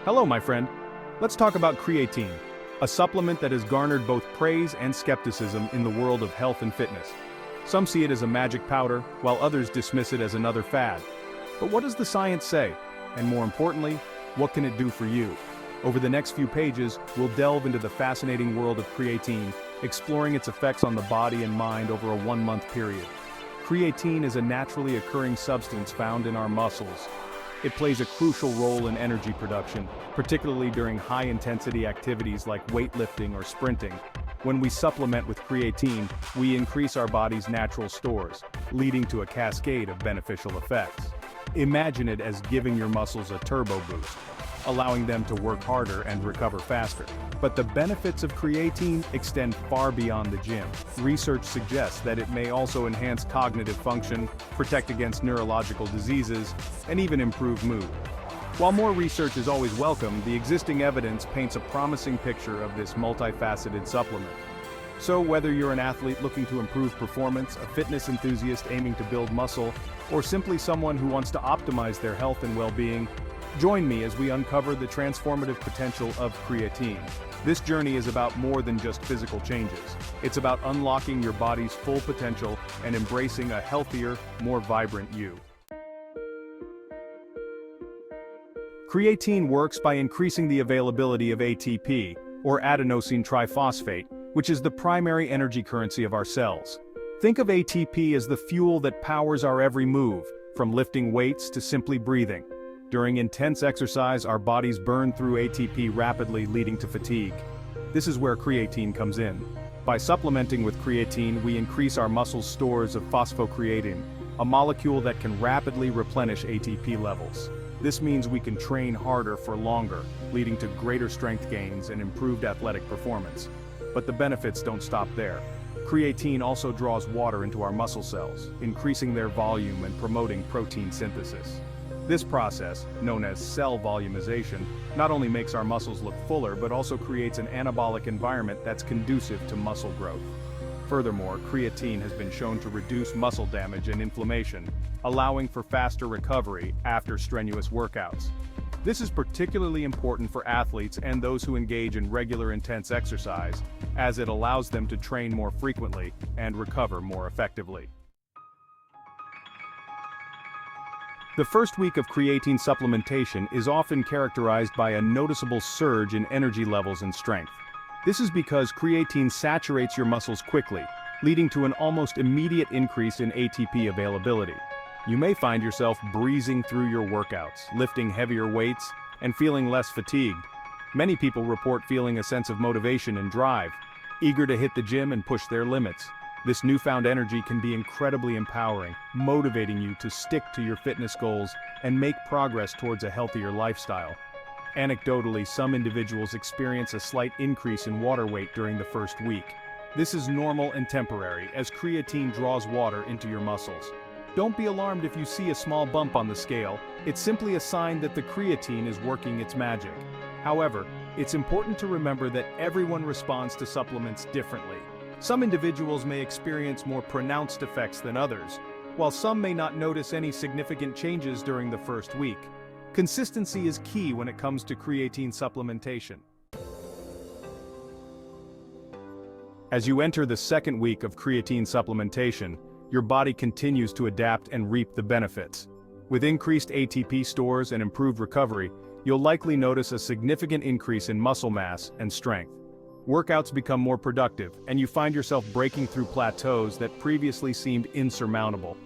Hello, my friend. Let's talk about creatine, a supplement that has garnered both praise and skepticism in the world of health and fitness. Some see it as a magic powder, while others dismiss it as another fad. But what does the science say? And more importantly, what can it do for you? Over the next few pages, we'll delve into the fascinating world of creatine, exploring its effects on the body and mind over a 1-month period. Creatine is a naturally occurring substance found in our muscles. It plays a crucial role in energy production, particularly during high-intensity activities like weightlifting or sprinting. When we supplement with creatine, we increase our body's natural stores, leading to a cascade of beneficial effects. Imagine it as giving your muscles a turbo boost, allowing them to work harder and recover faster. But the benefits of creatine extend far beyond the gym. Research suggests that it may also enhance cognitive function, protect against neurological diseases, and even improve mood. While more research is always welcome, the existing evidence paints a promising picture of this multifaceted supplement. So whether you're an athlete looking to improve performance, a fitness enthusiast aiming to build muscle, or simply someone who wants to optimize their health and well-being, join me as we uncover the transformative potential of creatine. This journey is about more than just physical changes. It's about unlocking your body's full potential and embracing a healthier, more vibrant you. Creatine works by increasing the availability of ATP, or adenosine triphosphate, which is the primary energy currency of our cells. Think of ATP as the fuel that powers our every move, from lifting weights to simply breathing. During intense exercise, our bodies burn through ATP rapidly, leading to fatigue. This is where creatine comes in. By supplementing with creatine, we increase our muscles' stores of phosphocreatine, a molecule that can rapidly replenish ATP levels. This means we can train harder for longer, leading to greater strength gains and improved athletic performance. But the benefits don't stop there. Creatine also draws water into our muscle cells, increasing their volume and promoting protein synthesis. This process, known as cell volumization, not only makes our muscles look fuller but also creates an anabolic environment that's conducive to muscle growth. Furthermore, creatine has been shown to reduce muscle damage and inflammation, allowing for faster recovery after strenuous workouts. This is particularly important for athletes and those who engage in regular intense exercise, as it allows them to train more frequently and recover more effectively. The first week of creatine supplementation is often characterized by a noticeable surge in energy levels and strength. This is because creatine saturates your muscles quickly, leading to an almost immediate increase in ATP availability. You may find yourself breezing through your workouts, lifting heavier weights, and feeling less fatigued. Many people report feeling a sense of motivation and drive, eager to hit the gym and push their limits. This newfound energy can be incredibly empowering, motivating you to stick to your fitness goals and make progress towards a healthier lifestyle. Anecdotally, some individuals experience a slight increase in water weight during the first week. This is normal and temporary, as creatine draws water into your muscles. Don't be alarmed if you see a small bump on the scale. It's simply a sign that the creatine is working its magic. However, it's important to remember that everyone responds to supplements differently. Some individuals may experience more pronounced effects than others, while some may not notice any significant changes during the first week. Consistency is key when it comes to creatine supplementation. As you enter the second week of creatine supplementation, your body continues to adapt and reap the benefits. With increased ATP stores and improved recovery, you'll likely notice a significant increase in muscle mass and strength. Workouts become more productive, and you find yourself breaking through plateaus that previously seemed insurmountable.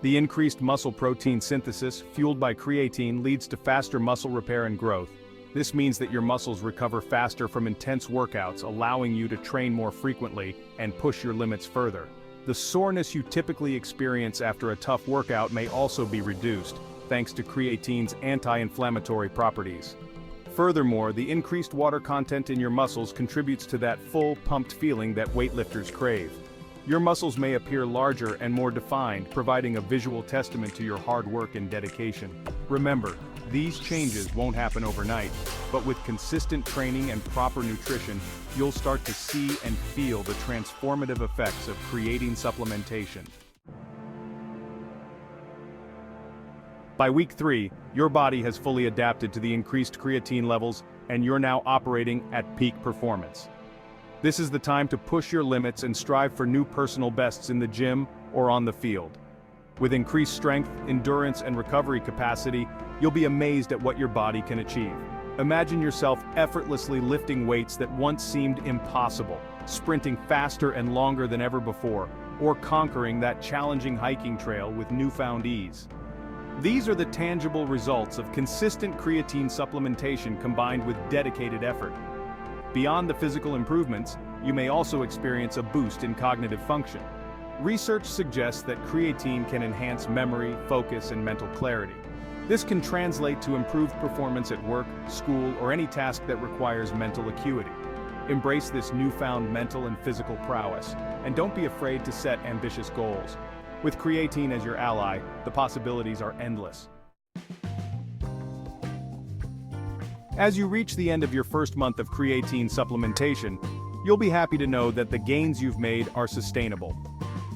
The increased muscle protein synthesis, fueled by creatine, leads to faster muscle repair and growth. This means that your muscles recover faster from intense workouts, allowing you to train more frequently and push your limits further. The soreness you typically experience after a tough workout may also be reduced, thanks to creatine's anti-inflammatory properties. Furthermore, the increased water content in your muscles contributes to that full, pumped feeling that weightlifters crave. Your muscles may appear larger and more defined, providing a visual testament to your hard work and dedication. Remember, these changes won't happen overnight, but with consistent training and proper nutrition, you'll start to see and feel the transformative effects of creatine supplementation. By week 3, your body has fully adapted to the increased creatine levels and you're now operating at peak performance. This is the time to push your limits and strive for new personal bests in the gym or on the field. With increased strength, endurance, and recovery capacity, you'll be amazed at what your body can achieve. Imagine yourself effortlessly lifting weights that once seemed impossible, sprinting faster and longer than ever before, or conquering that challenging hiking trail with newfound ease. These are the tangible results of consistent creatine supplementation combined with dedicated effort. Beyond the physical improvements, you may also experience a boost in cognitive function. Research suggests that creatine can enhance memory, focus, and mental clarity. This can translate to improved performance at work, school, or any task that requires mental acuity. Embrace this newfound mental and physical prowess, and don't be afraid to set ambitious goals. With creatine as your ally, the possibilities are endless. As you reach the end of your first month of creatine supplementation, you'll be happy to know that the gains you've made are sustainable.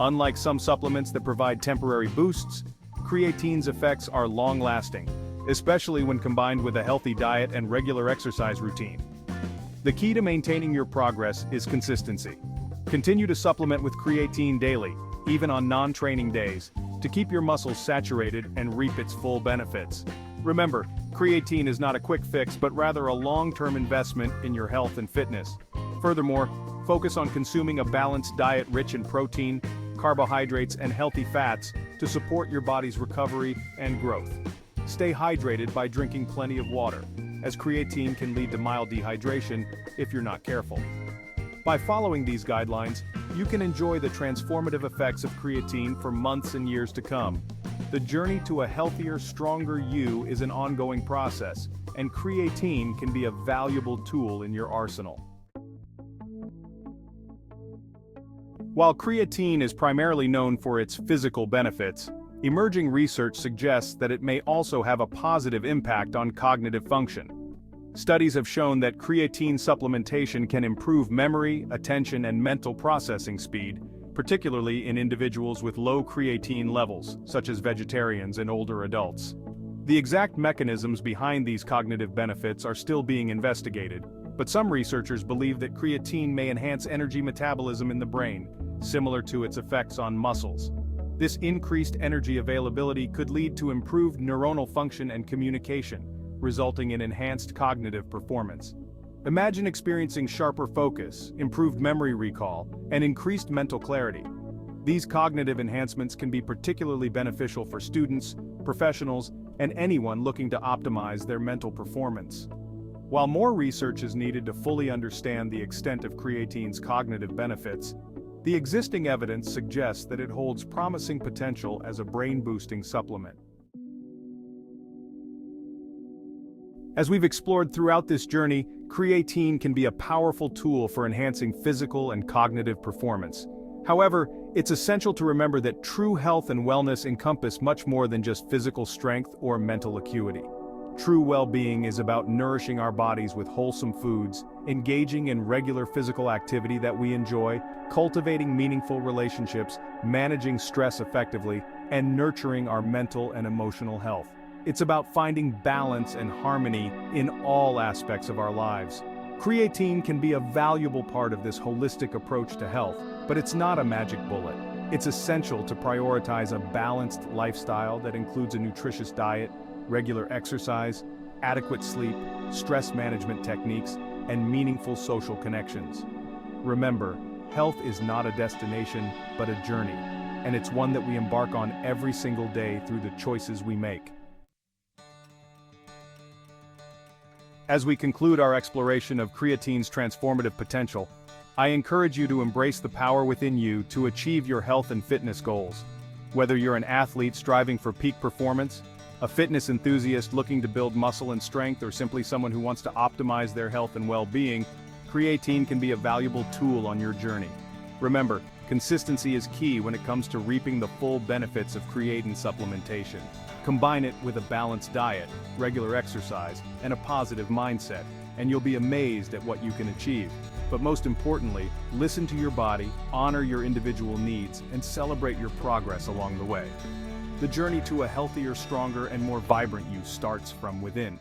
Unlike some supplements that provide temporary boosts, creatine's effects are long-lasting, especially when combined with a healthy diet and regular exercise routine. The key to maintaining your progress is consistency. Continue to supplement with creatine daily, even on non-training days, to keep your muscles saturated and reap its full benefits. Remember, creatine is not a quick fix but rather a long-term investment in your health and fitness. Furthermore, focus on consuming a balanced diet rich in protein, carbohydrates, and healthy fats to support your body's recovery and growth. Stay hydrated by drinking plenty of water, as creatine can lead to mild dehydration if you're not careful. By following these guidelines, you can enjoy the transformative effects of creatine for months and years to come. The journey to a healthier, stronger you is an ongoing process, and creatine can be a valuable tool in your arsenal. While creatine is primarily known for its physical benefits, emerging research suggests that it may also have a positive impact on cognitive function. Studies have shown that creatine supplementation can improve memory, attention, and mental processing speed, particularly in individuals with low creatine levels, such as vegetarians and older adults. The exact mechanisms behind these cognitive benefits are still being investigated, but some researchers believe that creatine may enhance energy metabolism in the brain, similar to its effects on muscles. This increased energy availability could lead to improved neuronal function and communication, resulting in enhanced cognitive performance. Imagine experiencing sharper focus, improved memory recall, and increased mental clarity. These cognitive enhancements can be particularly beneficial for students, professionals, and anyone looking to optimize their mental performance. While more research is needed to fully understand the extent of creatine's cognitive benefits, the existing evidence suggests that it holds promising potential as a brain-boosting supplement. As we've explored throughout this journey, creatine can be a powerful tool for enhancing physical and cognitive performance. However, it's essential to remember that true health and wellness encompass much more than just physical strength or mental acuity. True well-being is about nourishing our bodies with wholesome foods, engaging in regular physical activity that we enjoy, cultivating meaningful relationships, managing stress effectively, and nurturing our mental and emotional health. It's about finding balance and harmony in all aspects of our lives. Creatine can be a valuable part of this holistic approach to health, but it's not a magic bullet. It's essential to prioritize a balanced lifestyle that includes a nutritious diet, regular exercise, adequate sleep, stress management techniques, and meaningful social connections. Remember, health is not a destination, but a journey, and it's one that we embark on every single day through the choices we make. As we conclude our exploration of creatine's transformative potential, I encourage you to embrace the power within you to achieve your health and fitness goals. Whether you're an athlete striving for peak performance, a fitness enthusiast looking to build muscle and strength, or simply someone who wants to optimize their health and well-being, creatine can be a valuable tool on your journey. Remember, consistency is key when it comes to reaping the full benefits of creatine supplementation. Combine it with a balanced diet, regular exercise, and a positive mindset, and you'll be amazed at what you can achieve. But most importantly, listen to your body, honor your individual needs, and celebrate your progress along the way. The journey to a healthier, stronger, and more vibrant you starts from within.